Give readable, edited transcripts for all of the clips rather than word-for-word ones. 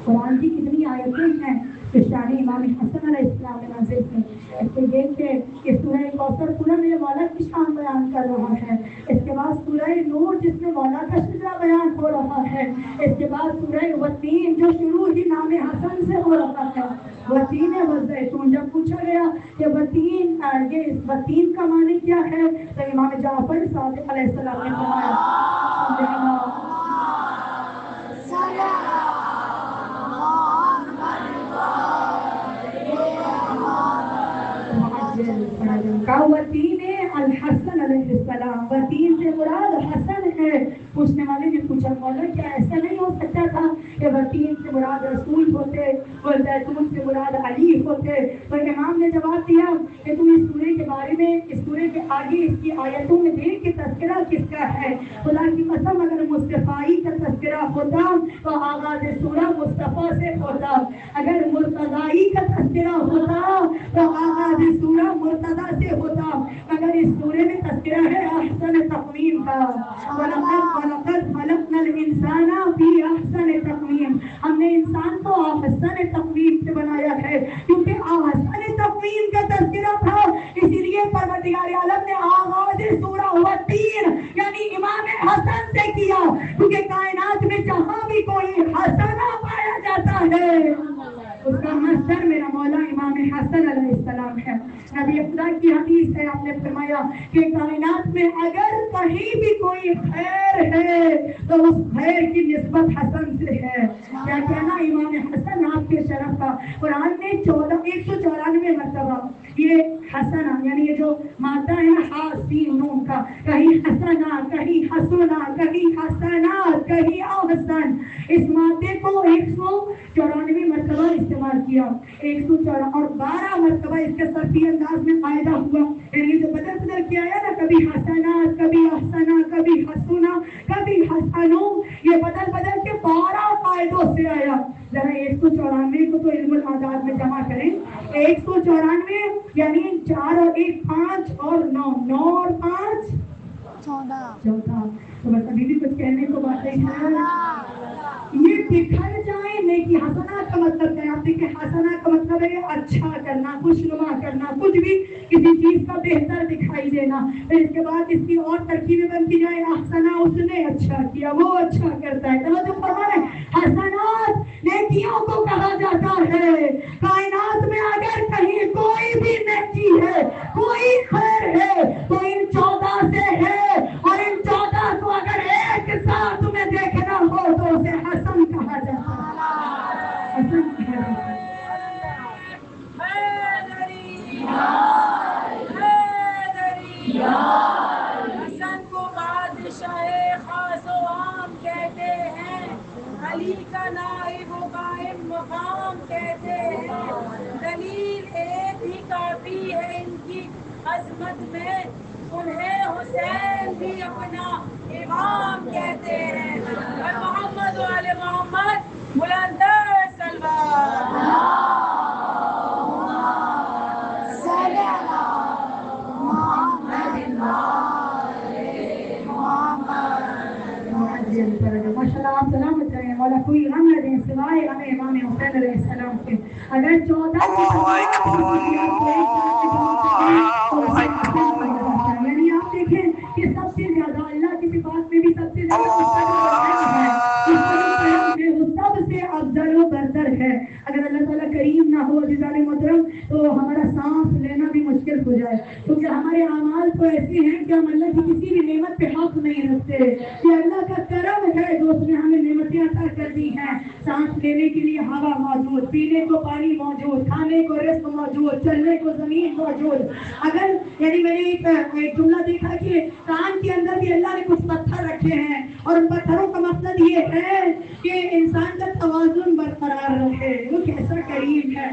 قرآن کی کتنی آیتیں ہیں کہ شان امام حسن علیہ السلام میں نازل ہیں. اس کے دیکھ کے کہ سورہ کوثر پورا میرے مولا کی شان بیان کر رہا ہے. اس کے بعد سورہ نور جس میں مولا کا شجرہ بیان ہو رہا ہے. اس کے بعد سورہ والتین جو شروع ہی نام حسن سے ہو رہا ہے. والتین والزیتون. جب پوچھا گیا کہ والتین یہ والتین کا معنی کیا ہے تو امام جعفر صادق علیہ السلام نے فرمایا والتین الحسن علیہ السلام. والتین سے مراد حسن ہے. پوچھنے والے نے پوچھا مولا کیا ایسا نہیں ہو سکتا تھا کہ والتین سے مراد رسول ہوتے, والزیتون سے مراد علی ہوتے؟ تو امام نے جواب دیا کہ تم اس سورے کے بارے میں, اس سورے کے آگے اس کی آیتوں میں دیکھ کہ تذکرہ کس کا ہے. خدا کی قسم اگر مصطفی کا تذکرہ ہوتا تو آغاز سورہ مصطفیٰ سے ہوتا. اگر مرتضی کا تذکرہ ہوتا تو آغاز سورہ مرتضی سے ہوتا. اگر اس سورے میں تذکرہ ہے احسن تقویم کا, وَلَقَدْ خَلَقْنَا الْإِنسَانَ فِي أَحْسَنِ تَقْوِيمٍ. ہم نے انسان کو احسن تقویم سے بنایا ہے کیونکہ احسن تقویم کا تذکرہ تھا. اسی لیے پروردگار عالم نے آغاز سورہ والتین یعنی امام حسن سے کیا, کیونکہ کائنات میں جہاں بھی کوئی حسنہ پایا جاتا ہے اس کا مصدر میرا مولا امام حسن علیہ السلام ہے. نبی خدا کی حدیث ہے, آپ نے فرمایا کہ کائنات میں اگر کہیں بھی کوئی خیر ہے تو اس خیر کی نسبت حسن سے ہے. کیا کہنا امام حسن آپ کے شرف کا. قرآن میں 194 مرتبہ یہ حسنہ یعنی یہ جو مادہ ہے نا ہا سین نون کا, کہیں حسنہ کہیں حسنہ کہیں حسنات کہیں احسن, اس مادے کو 194 مرتبہ استعمال کیا. 114 اور 12 مرتبہ اس کے صرفی انداز میں قاعدہ ہوا. یعنی جو بدل بدل کیا ہے نا, کبھی حسنات کبھی احسنہ کبھی حسنہ کبھی حسنوں, یہ بدل بدل کے 12 قاعدوں سے آیا. ذرا 194 کو تو علم الاعداد میں جمع کریں. 194 یعنی 4 اور 1 5 اور 9, 9 اور 5 14. تو بس ابھی بھی کچھ کہنے کو باتیں ہیں. یہ بکھر جائیں نیکی. حسنات کا مطلب کیا ہے؟ آپ دیکھیں حسنات کا مطلب ہے اچھا کرنا, خوشنما کرنا, کچھ بھی کسی چیز کا بہتر دکھائی دینا. پھر اس کے بعد اس کی اور ترکیبیں بنتی جائیں. احسنہ اس نے اچھا کیا, وہ اچھا کرتا ہے. توجہ فرمائیں, حسنات نیکیوں کو کہا جاتا ہے. کائنات میں اگر کہیں کوئی بھی نیکی ہے, کوئی خیر ہے تو ان 14 سے ہے, اور ان 14 کو اگر ایک ساتھ تمہیں دیکھنا ہو تو اسے حسن کہا جاتا ہے. حسن کہا جاتا ہے. حسن کو بادشاہ خاص و عام کہتے ہیں, علی کا نائب و قائم مقام کہتے ہیں. دلیل ایک ہی کافی ہے ان کی عظمت میں, انہیں حسین بھی اپنا امام کہتے ہیں. اور محمد و آل محمد بلند سلوات. ماشاءاللہ آپ سلامت رہیں, مولا کوئی غم نہ دیں سوائے غم امام حسین علیہ السلام کے. اگر 14 یعنی آپ دیکھیں کہ سب سے زیادہ اللہ کی صفات میں بھی سب سے سب سے افضل و برتر ہے. اگر اللہ تعالیٰ کریم نہ ہو عزیزان محترم تو ہمارا سانس لینا بھی مشکل ہو جائے, کیونکہ ہمارے اعمال تو ایسے ہیں کہ ہم اللہ کی کسی بھی نعمت پہ حق نہیں رکھتے. یہ اللہ کا کرم ہے جو اس نے ہمیں نعمتیں عطا کر دی ہیں. سانس لینے کے لیے ہوا موجود, پینے کو پانی موجود, کھانے کو رزق موجود, چلنے کو زمین موجود. اگر یعنی میں نے ایک جملہ دیکھا کہ کان کے اندر بھی اللہ نے کچھ پتھر رکھے ہیں, اور ان پتھروں کا مقصد یہ ہے کہ انسان کا توازن برقرار رہے. وہ کیسا کریم ہے.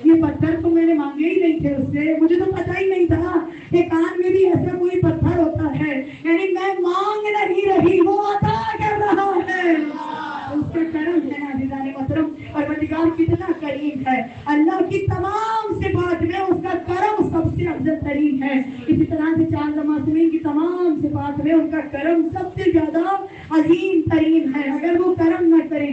یہ پتھر تو میں نے مانگے ہی نہیں تھے اس سے, مجھے تو پتہ ہی نہیں تھا کہ کان میں بھی ایسا کوئی پتھر ہوتا ہے. یعنی میں مانگ نہیں رہی, وہ عطا کر رہا ہے. اس کا کرم ہے عزیزان محترم. پروردگار کتنا کریم ہے. اللہ کی تمام صفات میں اس کا کرم سب سے افضل ترین ہے. اسی طرح سے 4 معصومین کی تمام صفات میں ان کا کرم سب سے زیادہ عظیم ترین ہے. اگر وہ کرم نہ کریں,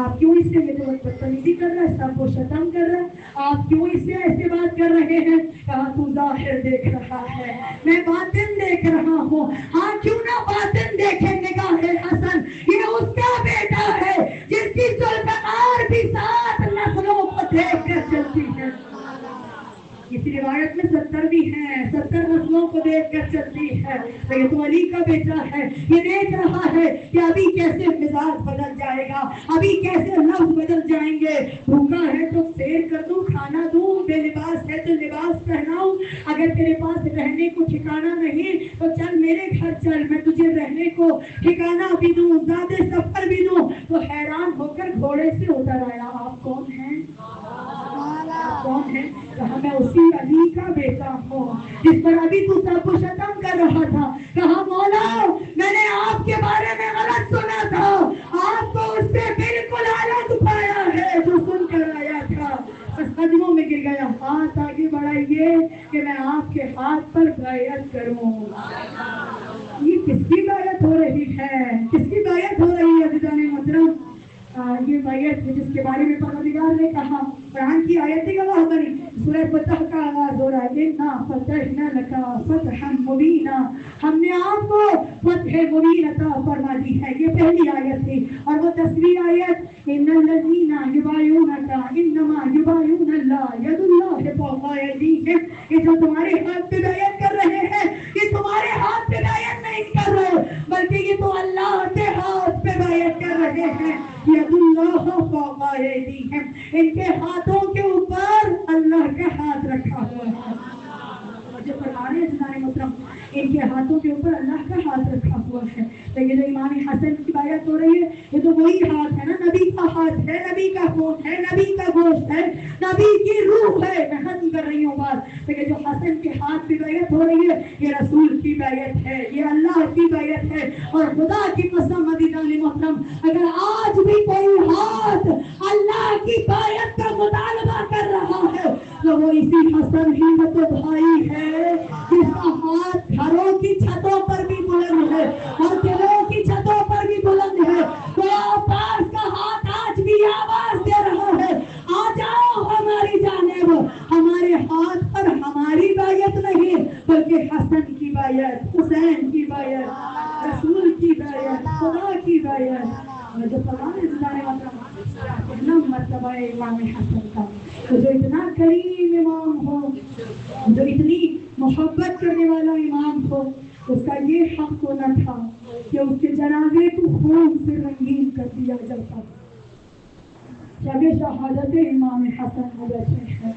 آپ کیوں اس سے میرے وقت بدتمیزی کر رہے ہیں, سب وہ شتم کر رہے ہیں, آپ کیوں اس سے ایسے بات کر رہے ہیں؟ کہا تو ظاہر دیکھ رہا ہے, میں باطن دیکھ رہا ہوں. ہاں کیوں نہ باطن دیکھے نگاہ حسن, یہ اس کا بیٹا ہے جس کی ذوالفقار بھی 7 نسلوں کو دیکھ کر چلتی ہے. اس روایت میں 70 بھی ہیں, 70 نسلوں کو دیکھ کر چلتی ہے. یہ تو علی کا بیٹا ہے, یہ دیکھ رہا ہے کہ ابھی کیسے مزاج بدل جائے گا, ابھی کیسے لفظ بدل جائیں گے. بھوکا ہے تو سیر کر دوں, کھانا دوں, بے لباس ہے تو لباس پہناؤں, اگر تیرے پاس رہنے کو ٹھکانا نہیں تو چل میرے گھر چل, میں تجھے رہنے کو ٹھکانا بھی دوں, زیادہ سفر بھی دوں. تو حیران ہو کر گھوڑے سے اتر آیا, آپ کون ہیں؟ آپ کون ہیں؟ کہا میں اسی علی کا بیٹا ہوں جس پر ابھی تو سب کو ختم کر رہا تھا. کہا مولا میں نے آپ کے بارے میں غلط سنا تھا, آپ کو اس سے بالکل الگ پایا ہے جو سن کر آیا تھا. بس قدموں میں گر گیا, ہاتھ آگے بڑھائیے کہ میں آپ کے ہاتھ پر بیعت کروں. یہ کس کی بیعت ہو رہی ہے؟ کس کی بیعت ہو رہی ہے عزیزان محترم؟ یہ بیعت ہے جس کے بارے میں پروردگار نے کہا, قرآن کی آیتیں گواہ بنی. سورہ فتح کا آغاز ہو رہا ہے, اِنَّا فَتَحْنَا لَكَ فَتْحًا مُبِينًا, ہم نے آپ کو فتح مبین عطا فرما دی ہے. یہ پہلی آیت تھی. اور وہ 10ویں آیت, إِنَّ الَّذِينَ يُبَايِعُونَكَ إِنَّمَا يُبَايِعُونَ اللَّهَ يَدُ اللَّهِ فَوْقَ أَيْدِيهِمْ. یہ جو تمہارے ہاتھ پہ بیعت کر رہے ہیں, یہ تمہارے ہاتھ پہ بیعت نہیں کر رہے, بلکہ یہ تو اللہ کے ہاتھ پہ بیعت کر رہے ہیں. ید اللہ فوق ایدیہم, ان کے ہاتھوں کے اوپر اللہ کا ہاتھ رکھا ہوا ہے. جو فرمانے ہیں محترم, ان کے ہاتھوں کے اوپر اللہ کا ہاتھ رکھا ہوا ہے. تو یہ جو امام حسن کی بیعت ہو رہی ہے, یہ تو وہی ہاتھ ہے نا, نبی کا ہاتھ ہے, نبی کا خون ہے, نبی کا گوشت ہے, نبی کی روح ہے. میں ختم کر رہی ہوں بات. تو یہ جو حسن کے ہاتھ کی بیعت ہو رہی ہے, یہ رسول کی بیعت ہے, یہ اللہ کی بیعت ہے. اور خدا کی قسم عزیزان محترم, اگر آج بھی کوئی ہاتھ اللہ کی بیعت کا مطالبہ کر رہا ہے تو وہ اسی حسن ہی تو بھائی ہے جس کا ہاتھ گھروں کی چھتوں پر بھی بلند ہے اور دلوں کی چھتوں پر بھی بلند ہے. تو پاس کا ہاتھ آج بھی آواز دے رہا ہے, آ جاؤ ہماری جانب. ہمارے ہاتھ پر ہماری بیعت نہیں بلکہ حسن کی بیعت, حسین کی بیعت, رسول کی بیعت, خدا کی بیعت. جو فرمانے زندانے والا مرتبہ امام حسن کا, جو اتنا کریم امام ہو, جو اتنی محبت کرنے والا امام ہو, اس کا یہ حق ہونا تھا کہ اس کے جنازے کو خون سے رنگین کر دیا جاتا. شب شہادت امام حسن میں بیٹھے ہیں,